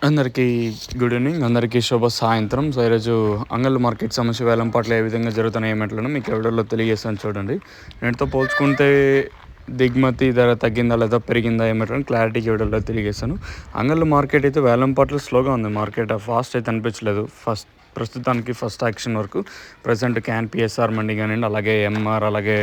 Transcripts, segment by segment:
అందరికీ good evening. అందరికీ శుభ సాయంత్రం. సో ఈరోజు అంగళ్ళు మార్కెట్ సమస్య వేలంపాట్లు ఏ విధంగా జరుగుతున్నాయి ఏమిటో మీకు ఎవరిలో తెలియజేస్తాను చూడండి. నేటితో పోల్చుకుంటే దిగుమతి ధర తగ్గిందా లేదా పెరిగిందా ఏమిటో క్లారిటీకి ఎవరిలో తెలియజేస్తాను. అంగళ్ళు మార్కెట్ అయితే వేలంపాట్లు స్లోగా ఉంది. మార్కెట్ ఫాస్ట్ అయితే అనిపించలేదు. ప్రస్తుతానికి ఫస్ట్ యాక్షన్ వరకు ప్రజెంట్ క్యాన్ పిఎస్ఆర్ మండి కానివ్వండి, అలాగే ఎంఆర్, అలాగే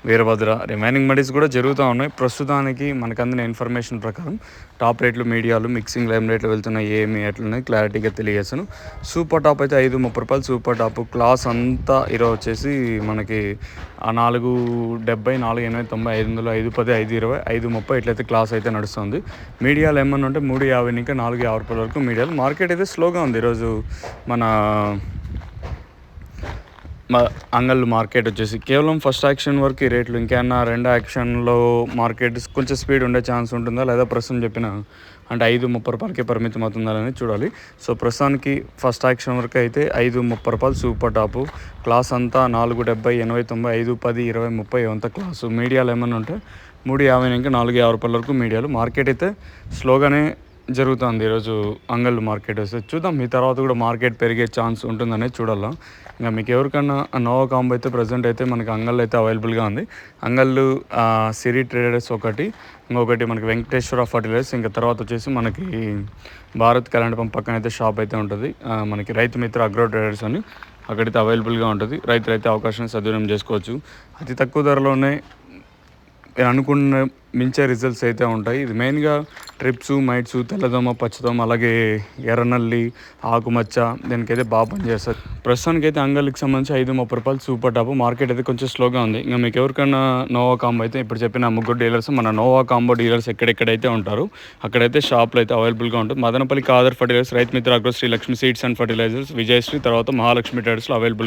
వీరభద్ర రిమైనింగ్ మండీస్ కూడా జరుగుతూ ఉన్నాయి. ప్రస్తుతానికి మనకు అందిన ఇన్ఫర్మేషన్ ప్రకారం టాప్ రేట్లు మీడియాలు మిక్సింగ్ లైమ్ రేట్లు వెళ్తున్నాయి. ఏమి ఎట్లున్నాయి క్లారిటీగా తెలియజేస్తాను. సూపర్ టాప్ అయితే 530 సూపర్ టాప్ క్లాస్ అంతా ఈరోజు వచ్చేసి మనకి 470, 480, 500, 510, 520, 530 ఇట్లయితే క్లాస్ అయితే నడుస్తుంది. మీడియాలు ఏమన్నా ఉంటే 350 ఇంకా 450 రూపాయల వరకు మీడియాలు. మార్కెట్ అయితే స్లోగా ఉంది ఈరోజు. మన అంగళ్ళు మార్కెట్ వచ్చేసి కేవలం ఫస్ట్ యాక్షన్ వరకు ఈ రేట్లు, ఇంకేమన్నా రెండో యాక్షన్లో మార్కెట్ కొంచెం స్పీడ్ ఉండే ఛాన్స్ ఉంటుందా లేదా ప్రస్తుతం చెప్పిన అంటే 530 రూపాయలకే పరిమితం అవుతుందా అనేది చూడాలి. సో ప్రస్తుతానికి ఫస్ట్ యాక్షన్ వరకు అయితే 530 రూపాయలు సూపర్ టాపు క్లాస్ అంతా 470, 80, 90, 5, 10, 20, 30 అంతా క్లాసు. మీడియాలు ఏమన్నా ఉంటే 350 ఇంకా 450 రూపాయల వరకు మీడియాలు. మార్కెట్ అయితే స్లోగానే జరుగుతుంది ఈరోజు అంగళ్ళు మార్కెట్ వస్తే. చూద్దాం ఈ తర్వాత కూడా మార్కెట్ పెరిగే ఛాన్స్ ఉంటుందనేది చూడాలి. ఇంకా మీకు ఎవరికన్నా నోవా కాంబో అయితే ప్రజెంట్ అయితే మనకి అంగళ్ళు అయితే అవైలబుల్గా ఉంది. అంగళ్ళు సిరి ట్రేడర్స్ ఒకటి, ఇంకొకటి మనకి వెంకటేశ్వర ఫర్టిలైజర్స్, ఇంకా తర్వాత వచ్చేసి మనకి భారత్ కళ్యాణ పంప్ పక్కన అయితే షాప్ అయితే ఉంటుంది. మనకి రైతు మిత్ర అగ్రో ట్రేడర్స్ అని అక్కడైతే అవైలబుల్గా ఉంటుంది. రైతులైతే అవకాశాన్ని సద్వినియోగం చేసుకోవచ్చు. అతి తక్కువ ధరలోనే అనుకున్న మించే రిజల్ట్స్ అయితే ఉంటాయి. ఇది మెయిన్గా ట్రిప్స్, మైట్స్, తెల్లదోమ, పచ్చదోమ, అలాగే ఎర్రనల్లి, ఆకుమచ్చ దీనికైతే బాగా పనిచేస్తుంది. ప్రస్తుతానికి అయితే అంగళ్ళకి సంబంధించి 530 రూపాయలు సూపర్ టాప్. మార్కెట్ అయితే కొంచెం స్లోగా ఉంది. ఇంకా మీకు ఎవరికైనా నోవా కాంబో అయితే ఇప్పుడు చెప్పిన ముగ్గురు డీలర్స్ మన నోవా కాంబో డీలర్స్ ఎక్కడెక్కడైతే ఉంటారో అక్కడైతే షాప్లో అయితే అవైలబుల్గా ఉంటుంది. Madanapalle Khadar fertilizers, Raithu Mitra agro, Sri Lakshmi seeds and fertilizers, Vijayasri, తర్వాత మహాలక్ష్మి ట్రేడర్స్లో అవైలబుల్.